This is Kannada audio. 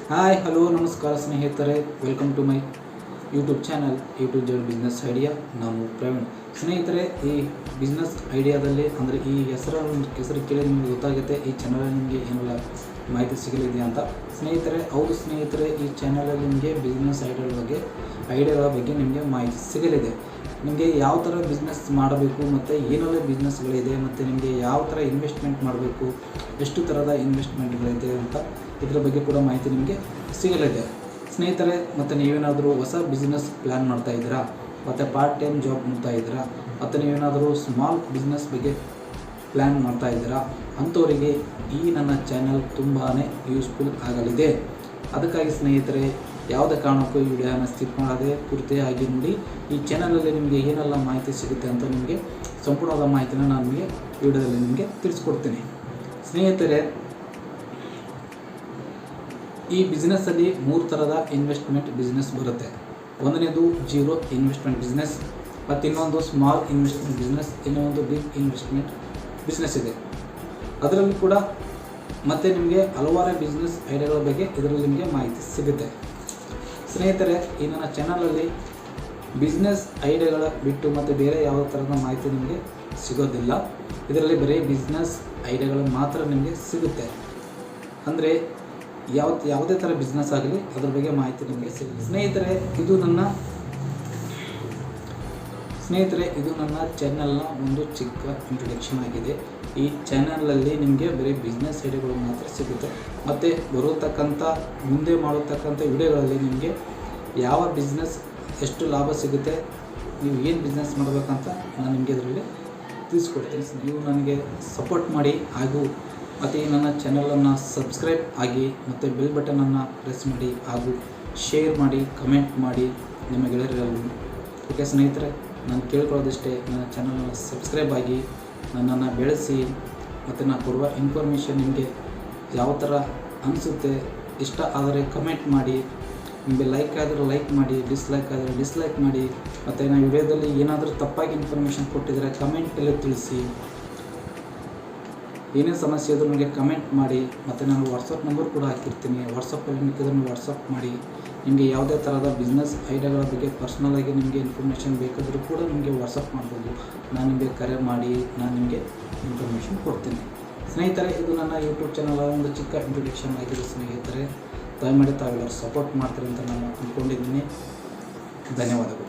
ಹಾಯ್ ಹಲೋ ನಮಸ್ಕಾರ ಸ್ನೇಹಿತರೆ, welcome to my YouTube channel YouTube Z business idea. ನಾನು ಪ್ರವೀಣ್. ಸ್ನೇಹಿತರೆ, ಈ ಬಿಸ್ನೆಸ್ ಐಡಿಯಾದಲ್ಲಿ ಅಂದರೆ ಈ ಹೆಸರು ಕೇಳಿ ನಿಮಗೆ ಗೊತ್ತಾಗುತ್ತೆ ಈ ಚಾನಲಲ್ಲಿ ನಿಮಗೆ ಏನೆಲ್ಲ ಮಾಹಿತಿ ಸಿಗಲಿದೆ ಅಂತ. ಸ್ನೇಹಿತರೆ, ಹೌದು ಸ್ನೇಹಿತರೆ, ಈ ಚಾನಲಲ್ಲಿ ನಿಮಗೆ ಬಿಸ್ನೆಸ್ ಐಡಿಯಾಗಳ ಬಗ್ಗೆ ನಿಮಗೆ ಮಾಹಿತಿ ಸಿಗಲಿದೆ. ನಿಮಗೆ ಯಾವ ಥರ ಬಿಸ್ನೆಸ್ ಮಾಡಬೇಕು ಮತ್ತು ಏನೆಲ್ಲ ಬಿಸ್ನೆಸ್ಗಳಿದೆ ಮತ್ತು ನಿಮಗೆ ಯಾವ ಥರ ಇನ್ವೆಸ್ಟ್ಮೆಂಟ್ ಮಾಡಬೇಕು, ಎಷ್ಟು ಥರದ ಇನ್ವೆಸ್ಟ್ಮೆಂಟ್ಗಳಿದೆ ಅಂತ ಇದರ ಬಗ್ಗೆ ಕೂಡ ಮಾಹಿತಿ ನಿಮಗೆ ಸಿಗಲಿದೆ. ಸ್ನೇಹಿತರೆ, ಮತ್ತು ನೀವೇನಾದರೂ ಹೊಸ ಬಿಸ್ನೆಸ್ ಪ್ಲ್ಯಾನ್ ಮಾಡ್ತಾಯಿದ್ದೀರಾ, ಮತ್ತು ಪಾರ್ಟ್ ಟೈಮ್ ಜಾಬ್ ಮಾಡ್ತಾಯಿದ್ದೀರಾ, ಮತ್ತು ನೀವೇನಾದರೂ ಸ್ಮಾಲ್ ಬಿಸ್ನೆಸ್ ಬಗ್ಗೆ ಪ್ಲ್ಯಾನ್ ಮಾಡ್ತಾಯಿದ್ದೀರಾ, ಅಂಥವರಿಗೆ ಈ ನನ್ನ ಚಾನಲ್ ತುಂಬಾ ಯೂಸ್ಫುಲ್ ಆಗಲಿದೆ. ಅದಕ್ಕಾಗಿ ಸ್ನೇಹಿತರೆ, ಯಾವುದೇ ಕಾರಣಕ್ಕೂ ಈ ವಿಡಿಯೋನ ಸ್ಕಿಪ್ ಮಾಡದೆ ಪೂರ್ತಿಯಾಗಿ ನೋಡಿ. ಈ ಚಾನಲಲ್ಲಿ ನಿಮಗೆ ಏನೆಲ್ಲ ಮಾಹಿತಿ ಸಿಗುತ್ತೆ ಅಂತ ನಿಮಗೆ ಸಂಪೂರ್ಣವಾದ ಮಾಹಿತಿನ ನಾನು ನಿಮಗೆ ವಿಡಿಯೋದಲ್ಲಿ ನಿಮಗೆ ತಿಳಿಸ್ಕೊಡ್ತೀನಿ. ಸ್ನೇಹಿತರೆ, ಈ ಬಿಸ್ನೆಸ್ಸಲ್ಲಿ 3 ಥರದ ಇನ್ವೆಸ್ಟ್ಮೆಂಟ್ ಬಿಸ್ನೆಸ್ ಬರುತ್ತೆ. ಒಂದನೇದು ಜೀರೋ ಇನ್ವೆಸ್ಟ್ಮೆಂಟ್ ಬಿಸ್ನೆಸ್, ಮತ್ತು ಇನ್ನೊಂದು ಸ್ಮಾಲ್ ಇನ್ವೆಸ್ಟ್ಮೆಂಟ್ ಬಿಸ್ನೆಸ್, ಇನ್ನೊಂದು ಬಿಗ್ ಇನ್ವೆಸ್ಟ್ಮೆಂಟ್ ಬಿಸ್ನೆಸ್ ಇದೆ. ಅದರಲ್ಲಿ ಕೂಡ ಮತ್ತು ನಿಮಗೆ ಹಲವಾರು ಬಿಸ್ನೆಸ್ ಐಡಿಯಾಗಳ ಬಗ್ಗೆ ಇದರಲ್ಲಿ ನಿಮಗೆ ಮಾಹಿತಿ ಸಿಗುತ್ತೆ. ಸ್ನೇಹಿತರೆ, ಈ ನನ್ನ ಚಾನಲಲ್ಲಿ ಬಿಸ್ನೆಸ್ ಐಡಿಯಾಗಳ ಬಿಟ್ಟು ಮತ್ತು ಬೇರೆ ಯಾವ ಥರದ ಮಾಹಿತಿ ನಿಮಗೆ ಸಿಗೋದಿಲ್ಲ. ಇದರಲ್ಲಿ ಬರೀ ಬಿಸ್ನೆಸ್ ಐಡಿಯಾಗಳು ಮಾತ್ರ ನಿಮಗೆ ಸಿಗುತ್ತೆ. ಅಂದರೆ ಯಾವುದೇ ಥರ ಬಿಸ್ನೆಸ್ ಆಗಲಿ ಅದ್ರ ಬಗ್ಗೆ ಮಾಹಿತಿ ನಿಮಗೆ ಸಿಗುತ್ತೆ. ಸ್ನೇಹಿತರೆ, ಇದು ನನ್ನ ಚಾನಲ್ನ ಒಂದು ಚಿಕ್ಕ ಇಂಟ್ರೊಡಕ್ಷನ್ ಆಗಿದೆ. ಈ ಚಾನಲಲ್ಲಿ ನಿಮಗೆ ಬರೀ ಬಿಸ್ನೆಸ್ ಐಡಿಯಾಗಳು ಮಾತ್ರ ಸಿಗುತ್ತೆ. ಮತ್ತು ಮುಂದೆ ಮಾಡತಕ್ಕಂಥ ವಿಡಿಯೋಗಳಲ್ಲಿ ನಿಮಗೆ ಯಾವ ಬಿಸ್ನೆಸ್ ಎಷ್ಟು ಲಾಭ ಸಿಗುತ್ತೆ, ನೀವು ಏನು ಬಿಸ್ನೆಸ್ ಮಾಡಬೇಕಂತ ನಾನು ನಿಮಗೆ ಇದರಲ್ಲಿ ತಿಳಿಸ್ಕೊಡ್ತೀನಿ. ನೀವು ನನಗೆ ಸಪೋರ್ಟ್ ಮಾಡಿ ಹಾಗೂ ಮತ್ತು ಈ ನನ್ನ ಚಾನಲನ್ನು ಸಬ್ಸ್ಕ್ರೈಬ್ ಆಗಿ ಮತ್ತು ಬೆಲ್ ಬಟನನ್ನು ಪ್ರೆಸ್ ಮಾಡಿ ಹಾಗೂ ಶೇರ್ ಮಾಡಿ, ಕಮೆಂಟ್ ಮಾಡಿ ನಿಮ್ಮ ಗೆಳೆಯರಲ್ಲಿ. ಓಕೆ ಸ್ನೇಹಿತರೆ, ನಾನು ಕೇಳ್ಕೊಳ್ಳೋದಿಷ್ಟೇ, ನನ್ನ ಚಾನಲನ್ನು ಸಬ್ಸ್ಕ್ರೈಬ್ ಆಗಿ ನನ್ನನ್ನು ಬೆಳೆಸಿ ಮತ್ತು ನಾನು ಕೊಡುವ ಇನ್ಫಾರ್ಮೇಷನ್ ನಿಮಗೆ ಯಾವ ಥರ ಅನಿಸುತ್ತೆ, ಇಷ್ಟ ಆದರೆ ಕಮೆಂಟ್ ಮಾಡಿ, ನಿಮಗೆ ಲೈಕ್ ಆದರೆ ಲೈಕ್ ಮಾಡಿ, ಡಿಸ್ಲೈಕ್ ಆದರೆ ಡಿಸ್ಲೈಕ್ ಮಾಡಿ. ಮತ್ತು ನಾನು ವಿಡಿಯೋದಲ್ಲಿ ಏನಾದರೂ ತಪ್ಪಾಗಿ ಇನ್ಫಾರ್ಮೇಷನ್ ಕೊಟ್ಟಿದ್ದರೆ ಕಮೆಂಟಲ್ಲಿ ತಿಳಿಸಿ. ಏನೇ ಸಮಸ್ಯೆ ಇದ್ದರೂ ನನಗೆ ಕಮೆಂಟ್ ಮಾಡಿ. ಮತ್ತು ನಾನು ವಾಟ್ಸಪ್ ನಂಬರ್ ಕೂಡ ಹಾಕಿರ್ತೀನಿ, ವಾಟ್ಸಪ್ಪಲ್ಲಿ ಮಿಕ್ಕಿದ್ರೆ ವಾಟ್ಸಪ್ ಮಾಡಿ. ನಿಮಗೆ ಯಾವುದೇ ಥರದ ಬಿಸ್ನೆಸ್ ಐಡಿಯಾಗಳ ಬಗ್ಗೆ ಪರ್ಸ್ನಲಾಗಿ ನಿಮಗೆ ಇನ್ಫಾರ್ಮೇಷನ್ ಬೇಕಾದರೂ ಕೂಡ ನಿಮಗೆ ವಾಟ್ಸಪ್ ಮಾಡ್ಬೋದು. ನಾನು ನಿಮಗೆ ಕರೆ ಮಾಡಿ ನಾನು ನಿಮಗೆ ಇನ್ಫಾರ್ಮೇಷನ್ ಕೊಡ್ತೀನಿ. ಸ್ನೇಹಿತರೆ, ಇದು ನನ್ನ ಯೂಟ್ಯೂಬ್ ಚಾನಲ್ ಒಂದು ಚಿಕ್ಕ ಇಂಟ್ರೊಡಕ್ಷನ್ ಆಗಿದೆ. ಸ್ನೇಹಿತರೆ, ದಯಮಾಡಿ ತಾವೆಲ್ಲರೂ ಸಪೋರ್ಟ್ ಮಾಡ್ತೀರಿ ಅಂತ ನಾನು ಅಂದ್ಕೊಂಡಿದ್ದೀನಿ. ಧನ್ಯವಾದಗಳು.